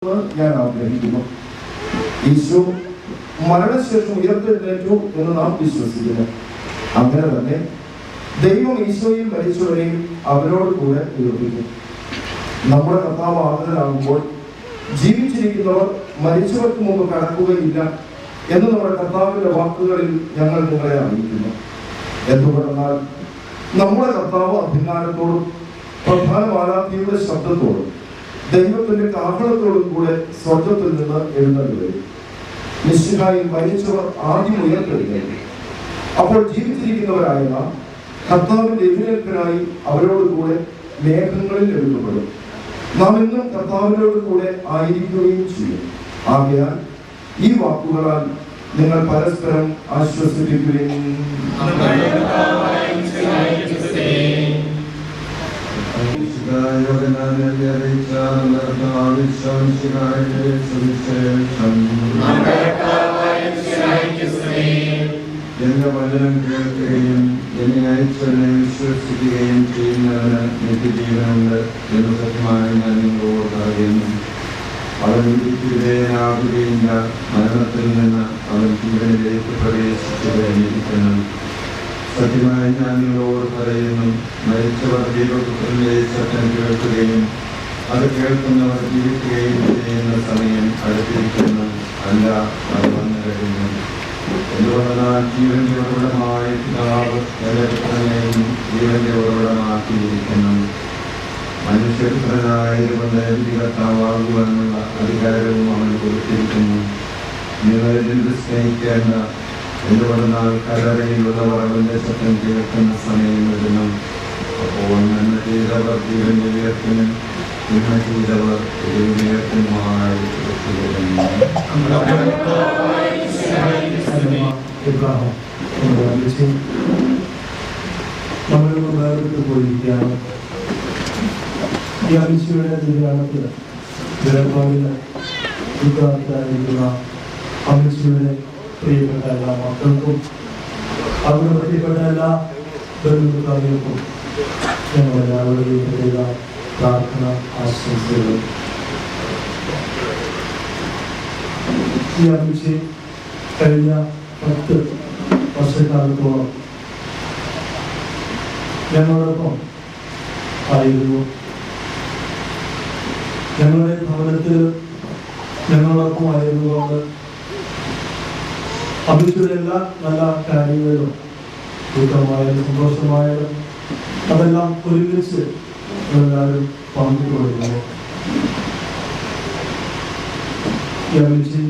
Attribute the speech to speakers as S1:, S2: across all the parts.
S1: ഞാൻ ആഗ്രഹിക്കുന്നു. ഈശോ മരണശേഷം ഉയർത്തെഴുന്നേറ്റു എന്ന് നാം വിശ്വസിക്കുന്നു. അങ്ങനെ തന്നെ ദൈവം ഈശോയിൽ മരിച്ചവരെയും അവരോട് കൂടെ ഉയർപ്പിക്കും. നമ്മുടെ കർത്താവ് ആഗതനാകുമ്പോൾ ജീവിച്ചിരിക്കുന്നവർ മരിച്ചവർക്ക് മുമ്പ് കടക്കുകയില്ല എന്ന് നമ്മുടെ കർത്താവിന്റെ വാക്കുകളിൽ ഞങ്ങൾ നിങ്ങളെ അറിയിക്കുന്നു. എന്തുകൊണ്ടെന്നാൽ നമ്മുടെ കർത്താവ് അധികാരത്തോടും പ്രധാന ആരാധ്യയുടെ ശബ്ദത്തോടും ദൈവത്തിന്റെ കാഹളത്തോടും കൂടെ സ്വർഗത്തിൽ നിന്ന് എഴുന്നള്ളി വരും. മിശിഹായിൽ മരിച്ചവർ ആദ്യം ഉയർത്തെഴുന്നേൽക്കും. അപ്പോൾ ജീവിച്ചിരിക്കുന്നവരായ നാം കർത്താവിന്റെ എതിരേൽപ്പിനായി അവരോട് കൂടെ മേഘങ്ങളിൽ എടുക്കപ്പെടും. നാം ഇന്നും കർത്താവിനോട് കൂടെ ആയിരിക്കുകയും ചെയ്യും. ആകയാൽ ഈ വാക്കുകളാൽ നിങ്ങൾ പരസ്പരം ആശ്വസിപ്പിക്കുകയും
S2: എന്റെ വചനം കേൾക്കുകയും എന്നെ അയച്ചവനെ വിശ്വസിക്കുകയും ചെയ്യുന്നവന് നിത്യജീവനുണ്ട് എന്ന് സത്യമായി ഞാൻ നിങ്ങളോട് അറിയുന്നു. അവൻ വിധിക്കുകയില്ല, മരണത്തിൽ നിന്ന് അവൻ ജീവനിലേക്ക് പ്രവേശിച്ചു കഴിഞ്ഞിരിക്കുന്നു. സത്യമായി ഞാൻ നിങ്ങളോട് പറയുന്നു, മരിച്ചവർ ദൈവപുത്രന്റെ ശബ്ദം കേൾക്കുകയും അത് കേൾക്കുന്നവർ ജീവിക്കുകയും ചെയ്യുന്ന സമയം അടുത്തിരിക്കുന്നു, അല്ല അത് വന്നു കഴിഞ്ഞു. എന്തുകൊണ്ടാൽ ജീവന്റെ ഉറവിടമായ പിതാവ് എന്റെ പുത്രനെയും ജീവന്റെ ഉറവിടമാക്കിയിരിക്കുന്നു. മനുഷ്യപുത്രനായതുകൊണ്ട് വിധികർത്താവാകുവാനുള്ള അധികാരവും അവൻ കൊടുത്തിരിക്കുന്നു. നിങ്ങൾ എന്ത് സ്നേഹിക്കേണ്ട, എന്തുകൊണ്ടെന്നാൽ കല്ലറയിലുള്ളവർ അവന്റെ ശബ്ദം കേൾക്കുന്ന സമയം വരുന്നു. അപ്പോൾ നന്മ ചെയ്തവർ ജീവന്റെ ഉയർത്തിനും തിന്മ ചെയ്തവർ ഉയർത്തിനുമായി
S3: നമ്മളൊന്ന് വേറിട്ട് പോയിരിക്കുകയാണ്. ഈ അമിശയുടെ നിര്യാണത്തിൽ ജലപാടിന് ഉദ്ഘാടനത്തിലായിരിക്കുന്ന അമിശയുടെ പ്രിയപ്പെട്ട എല്ലാ മക്കൾക്കും അവരുടെ പ്രിയപ്പെട്ട എല്ലാ ബന്ധുക്കൾക്കും ഞങ്ങളെല്ലാവരുടെയും പ്രത്യേക പ്രാർത്ഥന ആശംസകൾ. ഈ അമിശ കഴിഞ്ഞ 10 വർഷക്കാലത്തോളം ഞങ്ങളോടൊപ്പം ആയിരുന്നു. ഞങ്ങളുടെ ഭവനത്തിൽ ഞങ്ങളോടൊപ്പം ആയിരുന്നുകൊണ്ട് അഭിച്ചുള്ള എല്ലാ നല്ല കാര്യങ്ങളിലും ദുഃഖമായാലും സന്തോഷമായാലും അതെല്ലാം ഒരുമിച്ച് എല്ലാവരും പങ്കുകൊള്ളുന്നു. ഈ അഭിച്ച്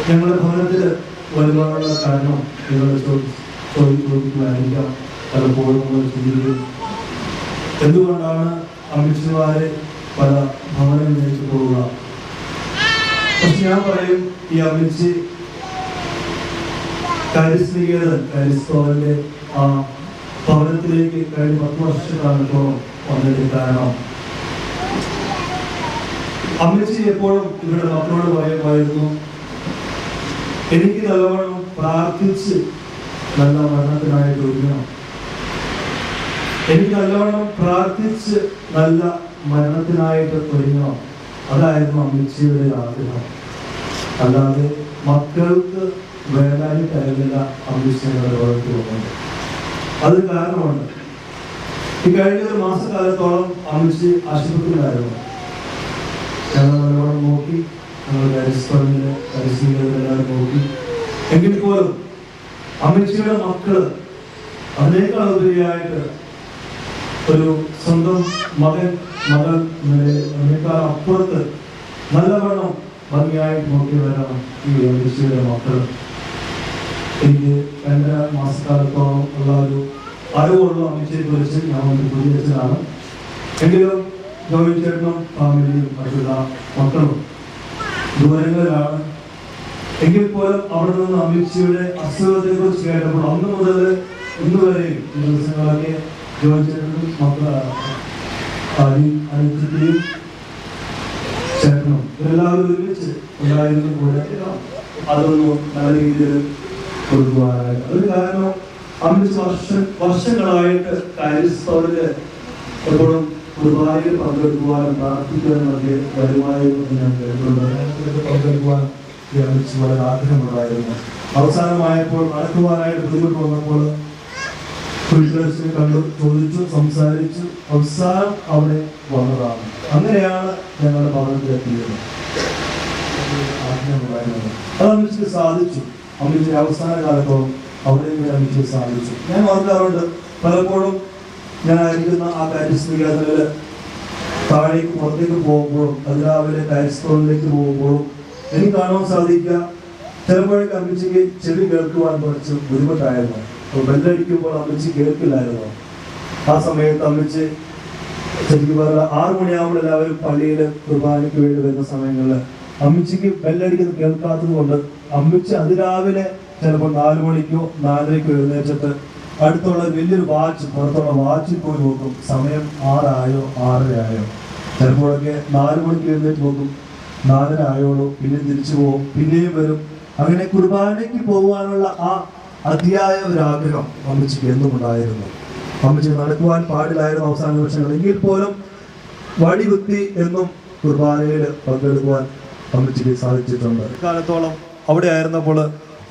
S3: ഞങ്ങളുടെ ഭവനത്തിൽ വരുവാനുള്ള കാരണം നിങ്ങൾ ചോദിക്കുവായിരിക്കാം. പലപ്പോഴും നമ്മൾ ചിന്തിക്കും, എന്തുകൊണ്ടാണ് അമിത്ഷാരെ പല ഭവനങ്ങളിലേക്ക് പോവുക. പക്ഷെ ഞാൻ പറയും, ഈ അമിത്ഷി കരിസ്തോവന്റെ ആ ഭവനത്തിലേക്ക് കഴിഞ്ഞ 10 വർഷക്കാലത്തോളം വന്നതിന്റെ കാരണം അമിത്ഷി എപ്പോഴും ഇവരുടെ മക്കളോട് പറയുമായിരുന്നു, എനിക്ക് നല്ലവണ്ണം പ്രാർത്ഥിച്ച് നല്ല മരണത്തിനായിട്ട് ഒരുങ്ങണം, എനിക്ക് നല്ലവണ്ണം പ്രാർത്ഥിച്ച് നല്ല മരണത്തിനായിട്ട് ഒരുങ്ങണം. അതായിരുന്നു അമിത്ഷയുടെ ആഗ്രഹം. അല്ലാതെ മക്കൾക്ക് വേണ്ടാനിട്ടല്ല അമിത്ഷയുടെ ലോകത്ത് പോകുന്നത്. അത് കാരണമുണ്ട്. ഈ കഴിഞ്ഞ 1 മാസക്കാലത്തോളം അമിത്ഷി ആശുപത്രിയിലായിരുന്നു. ഞങ്ങൾ നല്ലവണ്ണം നോക്കി, ഞങ്ങൾ പരിസ്ഥിതികളെല്ലാം നോക്കി. എങ്കിൽ പോലും അമിത്ഷയുടെ മക്കള് അതിനേക്കാൾ ഉപരിയായിട്ട് ഒരു സ്വന്തം മകൾ അതിനേക്കാൾ അപ്പുറത്ത് നല്ലവണ്ണം ഭംഗിയായിട്ട് നോക്കിയവരാണ് ഈ അമിത്ഷയുടെ മക്കൾ. എനിക്ക് 2 മാസക്കാലത്തോളം ഉള്ള ഒരു അറിവുള്ള അമിത്ഷയെ കുറിച്ച് ഞാൻ ഒരു പുതിയച്ഛനാണ്. എങ്കിലും ജോലി ചേട്ടനും ഫാമിലിയും മറ്റുള്ള മക്കളും ദൂരങ്ങളിലാണ്. എങ്കിൽ പോലും അവിടെ നിന്ന് അമിത്ഷയുടെ അസുഖത്തെ കുറിച്ച് കേട്ടപ്പോൾ അന്ന് മുതൽ ഇന്ന് വരെയും ഈ ദിവസങ്ങളൊക്കെ ജോലി ചേട്ടനും അനിത്യയും ചേട്ടനും ഇവരെല്ലാവരും ഒരുമിച്ച് ഉണ്ടായിരുന്നു കൂടെ അതൊന്നും നല്ല രീതിയിൽ കൊടുക്കുവാനായിട്ട്. അത് കാരണം 5 വർഷങ്ങളായിട്ട് കാര്യസ്ഥലില് എപ്പോഴും കുർബാനയിൽ പങ്കെടുക്കുവാനും പ്രാർത്ഥിക്കാനുമൊക്കെ വരുമായിരുന്നു എന്ന് ഞാൻ കേട്ടിട്ടുണ്ട്. അതിനകത്ത് പങ്കെടുക്കുവാൻ ഈ അമ്മച്ചി വളരെ ആഗ്രഹമുണ്ടായിരുന്നു. അവസാനമായപ്പോൾ നടക്കുവാനായിട്ട് ബുദ്ധിമുട്ട് വന്നപ്പോൾ കുരിശുദർശനെ കണ്ടു, ചോദിച്ചു, സംസാരിച്ചു, അവസാനം അവിടെ വന്നതാണ്. അങ്ങനെയാണ് ഞങ്ങളുടെ ഭവനത്തിലെത്തിയത്. ആഗ്രഹമുണ്ടായിരുന്നത് അത് അമ്മച്ചിക്ക് സാധിച്ചു. അമ്മച്ചിയുടെ അവസാന കാലത്തോളം അവിടെ അമ്മച്ചിക്ക് സാധിച്ചു. ഞാൻ ഓർക്കാറുണ്ട്, പലപ്പോഴും ഞാൻ ആയിരിക്കുന്ന ആ കാര്യസ്ഥിതികളിൽ താഴേക്ക് പുറത്തേക്ക് പോകുമ്പോഴും അതിരാവിലെ കാര്യസ്ഥലിലേക്ക് പോകുമ്പോഴും എനിക്ക് കാണാൻ സാധിക്കുക, ചിലപ്പോഴൊക്കെ അമ്മച്ചിക്ക് ചെവി കേൾക്കുവാൻ കുറച്ച് ബുദ്ധിമുട്ടായിരുന്നു. ബെല്ലടിക്കുമ്പോൾ അമ്മച്ചി കേൾക്കില്ലായിരുന്നു. ആ സമയത്ത് അമ്മച്ചി ശരിക്കും പറഞ്ഞാൽ 6 മണിയാകുമ്പോൾ എല്ലാവരും പള്ളിയിൽ കുർബാനയ്ക്ക് വേണ്ടി വരുന്ന സമയങ്ങളിൽ അമ്മച്ചിക്ക് ബെല്ലടിക്കുന്നത് കേൾക്കാത്തത് കൊണ്ട് അമ്മച്ചി അതിരാവിലെ ചിലപ്പോൾ 4 മണിക്കോ 4:30ക്കോ എഴുന്നേറ്റിട്ട് അടുത്തുള്ള വലിയൊരു വാച്ച്, പുറത്തുള്ള വാച്ചിൽ പോയി നോക്കും, സമയം 6 ആയോ 6:30 ആയോ. ചിലപ്പോഴൊക്കെ 4 മണിക്ക് എഴുന്നേറ്റ് നോക്കും, 4:30 ആയോളൂ, പിന്നെ തിരിച്ചു പോകും, പിന്നെയും വരും. അങ്ങനെ കുർബാനയ്ക്ക് പോകുവാനുള്ള ആ അതിയായ ഒരു ആഗ്രഹം അമ്മച്ചിക്ക് എന്നും ഉണ്ടായിരുന്നു. അമ്മച്ചിക്ക് നടക്കുവാൻ പാടില്ലായിരുന്നു അവസാന നിമിഷങ്ങൾ, എങ്കിൽ പോലും വടി കുത്തി എന്നും കുർബാനയിൽ പങ്കെടുക്കുവാൻ അമ്മച്ചിക്ക് സാധിച്ചിട്ടുണ്ട്. കാലത്തോളം അവിടെ ആയിരുന്നപ്പോൾ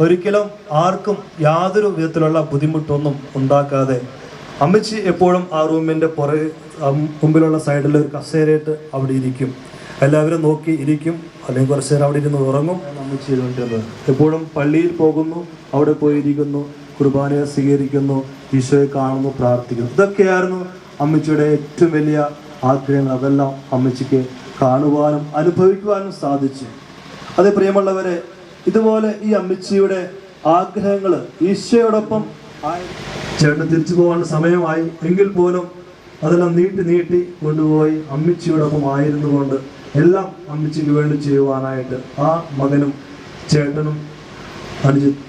S3: ഒരിക്കലും ആർക്കും യാതൊരു വിധത്തിലുള്ള ബുദ്ധിമുട്ടൊന്നും ഉണ്ടാക്കാതെ അമ്മച്ചി എപ്പോഴും ആ റൂമിൻ്റെ മുമ്പിലുള്ള സൈഡിൽ ഒരു കസേരയിട്ട് അവിടെ ഇരിക്കും. എല്ലാവരും നോക്കി ഇരിക്കും, അല്ലെങ്കിൽ കുറച്ച് നേരം അവിടെ ഇരുന്ന് ഉറങ്ങും. അമ്മച്ചി ചെയ്തുകൊണ്ടിരുന്നത് എപ്പോഴും പള്ളിയിൽ പോകുന്നു, അവിടെ പോയിരിക്കുന്നു, കുർബാനയെ സ്വീകരിക്കുന്നു, ഈശോയെ കാണുന്നു, പ്രാർത്ഥിക്കുന്നു. ഇതൊക്കെയായിരുന്നു അമ്മച്ചിയുടെ ഏറ്റവും വലിയ ആഗ്രഹങ്ങൾ. അതെല്ലാം അമ്മച്ചിക്ക് കാണുവാനും അനുഭവിക്കുവാനും സാധിച്ചു. അതേ പ്രിയമുള്ളവരെ, ഇതുപോലെ ഈ അമ്മച്ചിയുടെ ആഗ്രഹങ്ങൾ ഈശോയോടൊപ്പം ചേട്ടൻ തിരിച്ചു പോകാൻ സമയമായി എങ്കിൽ പോലും അതെല്ലാം നീട്ടി കൊണ്ടുപോയി അമ്മച്ചിയോടൊപ്പം ആയിരുന്നു കൊണ്ട് എല്ലാം അമ്മച്ചിക്ക് വേണ്ടി ചെയ്യുവാനായിട്ട് ആ മകനും ചേട്ടനും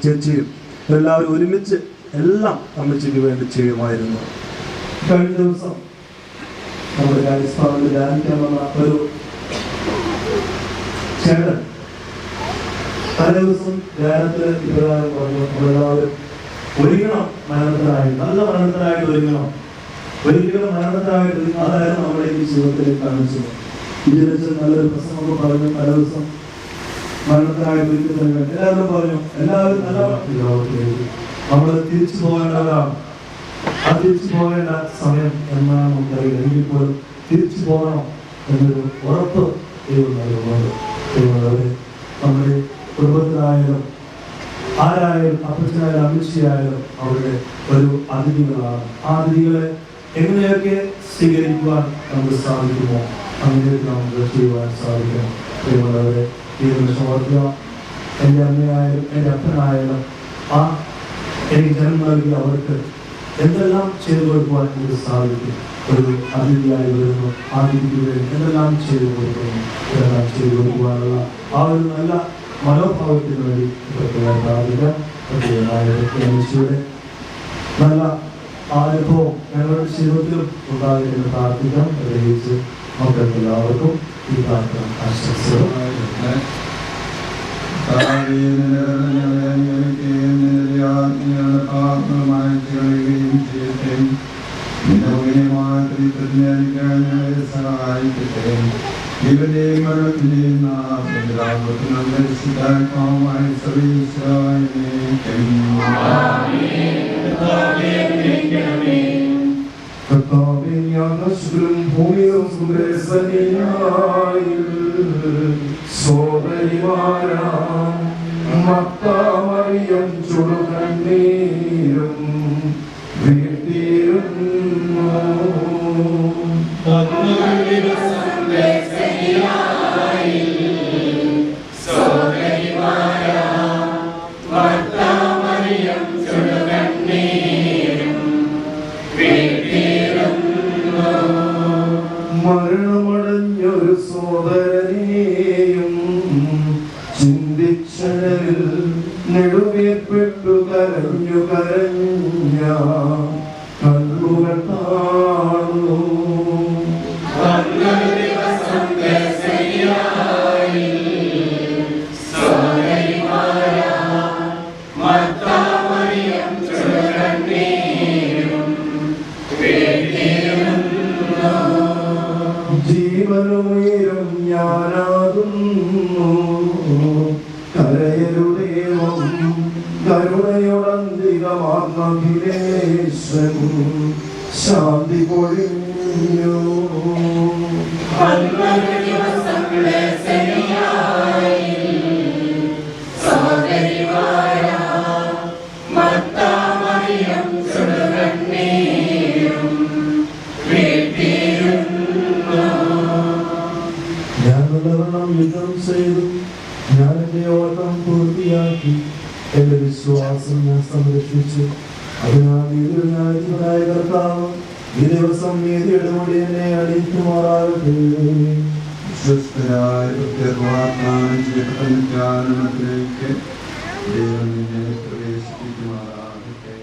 S3: ചേച്ചിയും എല്ലാവരും ഒരുമിച്ച് എല്ലാം അമ്മച്ചിക്ക് വേണ്ടി ചെയ്യുമായിരുന്നു. കഴിഞ്ഞ ദിവസം നമ്മുടെ രാജസ്ഥാനിൽ ധ്യാനിക്കാൻ വന്ന ഒരു ചേട്ടൻ തലേ ദിവസം ധ്യാനത്തിൽ ഇപ്രകാരം പറഞ്ഞു, നമ്മളെല്ലാവരും ഒരുങ്ങണം, മരണത്തിനായിട്ട്, നല്ല മരണത്തിനായിട്ട് ഒരുങ്ങണം, ഒരിക്കലും മരണത്തിനായിട്ട്. അതായിരുന്നു നമ്മുടെ ഈ ജീവിതത്തിൽ കാണിച്ചത്. ഇതിനെ നല്ലൊരു പ്രസംഗമൊക്കെ പറഞ്ഞു. തലേ ദിവസം മരണത്തിനായിട്ട് ഒരിക്കലും എല്ലാവരും പറഞ്ഞു, എല്ലാവരും നല്ല നമ്മൾ തിരിച്ചു പോകേണ്ടവരാണ്. ആ തിരിച്ചു പോകേണ്ട സമയം എന്നാണ് നമുക്കറിയില്ല, എങ്കിൽ പോലും തിരിച്ചു പോകണം എന്നൊരു ഉറപ്പ് ദൈവം നൽകുന്നുണ്ട്. നമ്മുടെ കുടുംബത്തിലായാലും ആരായാലും, അപ്പച്ചനായാലും അമ്മച്ചിയായാലും അവരുടെ ഒരു അതിഥികളാണ്. ആ അതിഥികളെ എങ്ങനെയൊക്കെ സ്വീകരിക്കുവാൻ നമുക്ക് സാധിക്കുമോ അങ്ങനെയൊക്കെ നമുക്ക് ചെയ്യുവാൻ സാധിക്കണം. പ്രിയമുള്ളവരെ, ഈ നിമിഷം ഓർക്കുക, എൻ്റെ അമ്മയായാലും എൻ്റെ അപ്പനായാലും ആ എനിക്ക് ജന്മം നൽകി അവർക്ക് എന്തെല്ലാം ചെയ്തു കൊടുക്കുവാൻ നമുക്ക് സാധിക്കും. ഒരു അതിഥിയായി വരുന്നു, ആ അതിഥിക്ക് വേണ്ടി എന്തെല്ലാം ചെയ്തു കൊടുക്കുന്നു, ഇതെല്ലാം ചെയ്തു കൊടുക്കുവാനുള്ള ആ ഒരു നല്ല മനോഭാവത്തിന് വേണ്ടി പ്രാർത്ഥിക്കാം. അമ്മച്ചിയുടെ നല്ല അനുഭവം ഞങ്ങളുടെ ജീവിതത്തിലും ഉണ്ടാകുന്ന പ്രാർത്ഥിക്കാം. പ്രത്യേകിച്ച് മക്കൾക്ക് എല്ലാവർക്കും ഈ പ്രാർത്ഥന ആശംസകൾ.
S2: സഹായിക്കട്ടെ. ഇവന്റെയും മരണത്തിന്റെയും
S1: മറിയം ചുടുകണ്ണീരും വീട്ടിയിരുന്നു. മരണമടഞ്ഞൊരു സോദരനെയും ചിന്തിച്ചതിൽ നെടുവേർപ്പെട്ടു കരഞ്ഞു കണ്ണുകൾ കാണുന്നു. ഞാനാകുന്നു കരയരുദേവം കരുണയുടന്തികമാർന്നഭിലേഷൻ ശാന്തി പൊഴിഞ്ഞു.
S3: ഞാൻ നല്ലവണ്ണം യുദ്ധം ചെയ്തു, ഞാൻ എന്റെ ഓട്ടം പൂർത്തിയാക്കി, എന്റെ വിശ്വാസം ഞാൻ സംരക്ഷിച്ചു. അതിനാൽ നീതിനായ കർത്താവ് ഈ ദിവസം നീതിയുടെ മുടി എന്നെ അടിക്കുമാറാകട്ടെ.
S2: വിശ്വസ്തരായ പ്രത്യേകവാഗ്ദാനം ചെയ്യപ്പെട്ട നിത്യാനന്ദത്തിലേക്ക് ദൈവം നിന്നെ പ്രവേശിപ്പിക്കുമാറാകട്ടെ.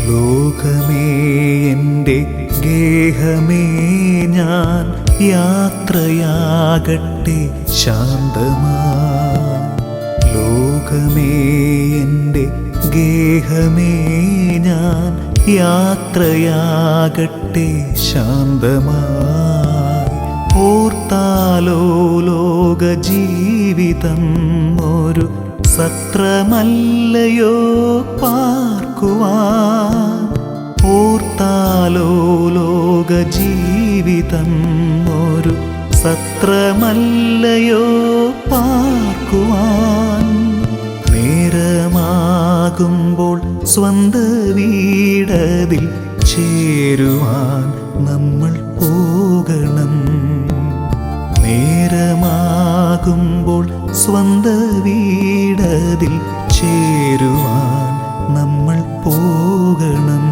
S4: ലോകമേ എൻ്റെ ഗേഹമേ ഞാൻ യാത്രയാകട്ടെ ശാന്തമായി. ലോകമേ എൻ്റെ ഗേഹമേ ഞാൻ യാത്രയാകട്ടെ ശാന്തമായി. ഓർത്താലോ ലോക ജീവിതം ഒരു സത്രമല്ലയോ പാർക്കുവാൻ. ഓർത്താലോ ലോക ജീവിതം ഒരു സത്രമല്ലയോ പാർക്കുവാൻ. നേരമാകുമ്പോൾ സ്വന്ത വീടതിൽ ചേരുവാൻ നമ്മൾ പോകണം. നേരമാകുമ്പോൾ സ്വന്ത വീടതിൽ ചേരുവാൻ നമ്മൾ പോകണം.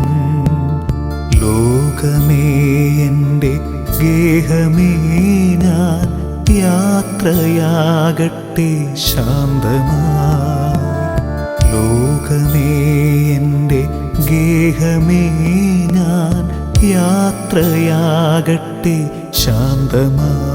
S4: ലോകമേ എൻ്റെ ഗേഹമേ ഞാൻ യാത്രയാകട്ടെ ശാന്തമായി. ലോകമേ എൻ്റെ ഗേഹമേ ഞാൻ യാത്രയാകട്ടെ ശാന്തമായി.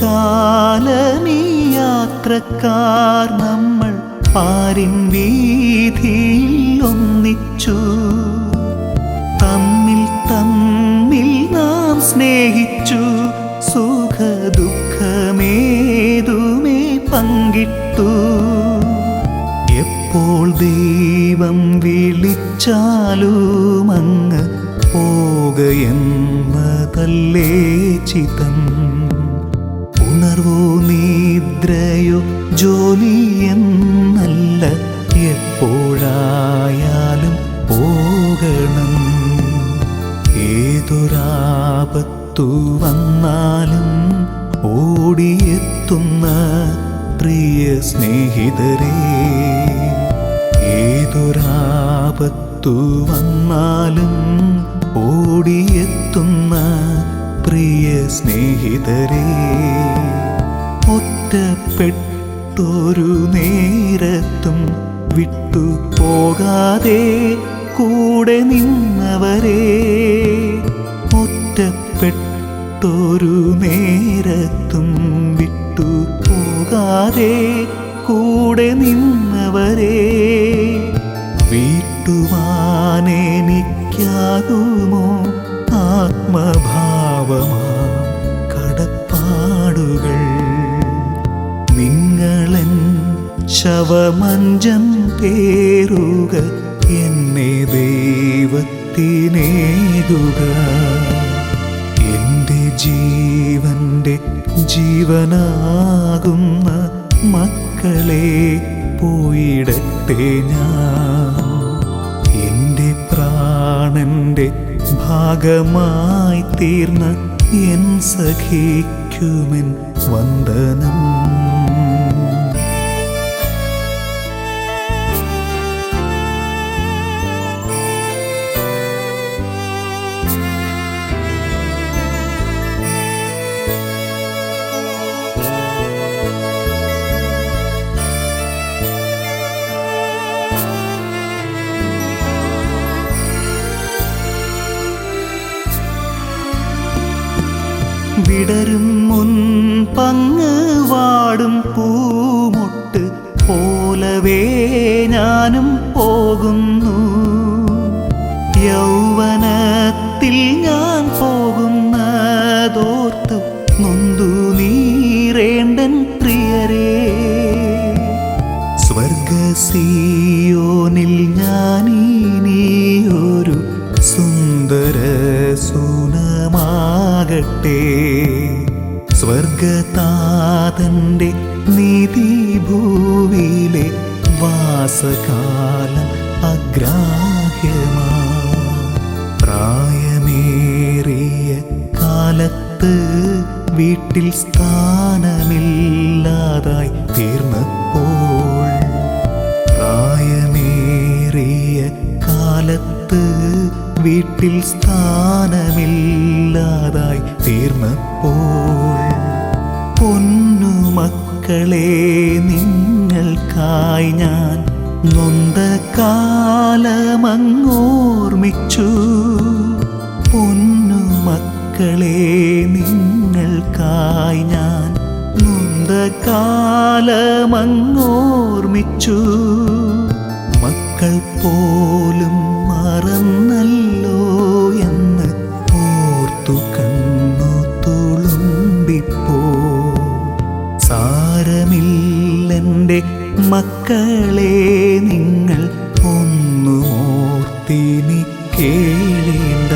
S4: അല്പകാലമീ യാത്രക്കാർ നമ്മൾ പാരിൻ വീതിയിൽ ഒന്നിച്ചു. തമ്മിൽ തമ്മിൽ നാം സ്നേഹിച്ചു, സുഖദുഃഖമേതുമേ പങ്കിട്ടു. എപ്പോൾ ദൈവം വിളിച്ചാലും അങ്ങ് പോകയെന്നതല്ലേ ചിതം. ഉണർവോ നിദ്രയോ ജോലിയെന്നല്ല, എപ്പോഴായാലും പോകണം. ഏതൊരാപത്തു വന്നാലും ഓടിയെത്തുന്ന പ്രിയ സ്നേഹിതരേ. ഏതൊരാപത്തു വന്നാലും ഓടിയെത്തുന്ന പ്രിയ സ്നേഹിതരേ. ഒറ്റപ്പെട്ടൊരു നേരത്തും വിട്ടു പോകാതെ കൂടെ നിന്നവരേ. ഒറ്റപ്പെട്ടൊരു നേരത്തും വിട്ടു പോകാതെ കൂടെ നിന്നവരേ. വീട്ടുവാനെനിക്കാകുമോ ആത്മഭാവമാം കടപ്പാടുകൾ. നിങ്ങളൻ ശവമഞ്ചം പേറുക, എന്നെ ദൈവത്തിനേകുക. എൻ്റെ ജീവന്റെ ജീവനാകുന്ന മക്കളെ പോയിടട്ടെ ഞാൻ. എൻ്റെ പ്രാണന്റെ ഭാഗമായി തീർന്ന എൻ സഖിക്കുമെൻ വന്ദനം. വിടരും മുൻപങ്ങ് വാടും പൂമൊട്ട് പോലവേ ഞാനും പോകുന്നു. യൗവനത്തിൽ ഞാൻ പോകുന്നതോർത്ത് നൊന്തു നീറേണ്ടൻ പ്രിയരേ. സ്വർഗസിയോനിൽ ഞാനിനിയൊരു സുന്ദര സൂനമാകട്ടെ. സ്വർഗതാതന്റെ നീതി ഭൂവിലെ വാസകാലം അഗ്രാഹ്യമാ. പ്രായമേറിയ കാലത്ത് വീട്ടിൽ സ്ഥാനമില്ലാതായി തീർന്നപ്പോൾ, പ്രായമേറിയ കാലത്ത് വീട്ടിൽ സ്ഥാനമില്ലാതായി തീർന്നപ്പോൾ, പൊന്നുമക്കളെ നിങ്ങൾക്കായി ഞാൻ നൊന്ത കാലമങ്ങോർമിച്ചു. പൊന്നുമക്കളെ നിങ്ങൾക്കായി ഞാൻ നൊന്ത കാലമങ്ങോർമിച്ചു. മക്കൾ പോലും മറന്നല്ലോ എന്ന് ഓർത്തു കണ്ണു തുളുമ്പിപ്പോ. സാരമില്ലെൻ്റെ മക്കളെ നിങ്ങൾ ഒന്നു ഓർത്തിനി കേളേണ്ട.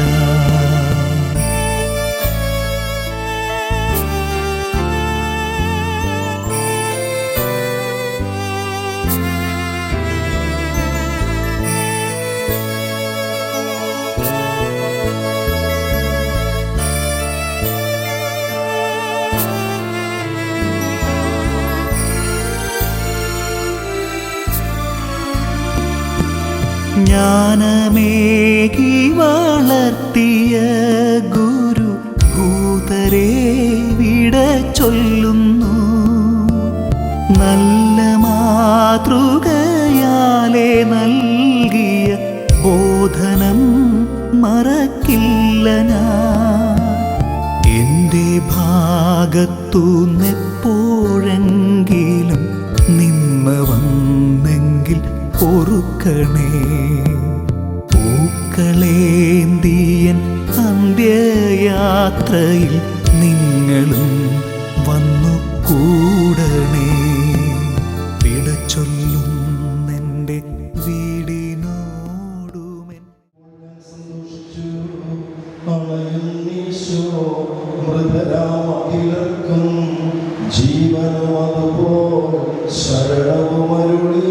S4: ജ്ഞാനമേകി വളർത്തിയ ഗുരു ഭൂതരെ വിട ചൊല്ലുന്നു. നല്ല മാതൃകയാലെ നൽകിയ ബോധനം മറക്കില്ല ഞാൻ. എൻ്റെ ഭാഗത്തുനിന്നെപ്പോഴെങ്കിലും നിന്ന വന്നെങ്കിൽ പൊറുക്കണേ. പൂക്കളേന്തിയൻ അന്ത്യയാത്രയിൽ നിങ്ങളും വന്നു കൂടണേ. വിടച്ചൊല്ലുന്നെൻ്റെ വീടിനോടുമെൻ
S1: മൃതരാമകിലർക്കും ജീവനും അതുപോ ശരണവും അരുളി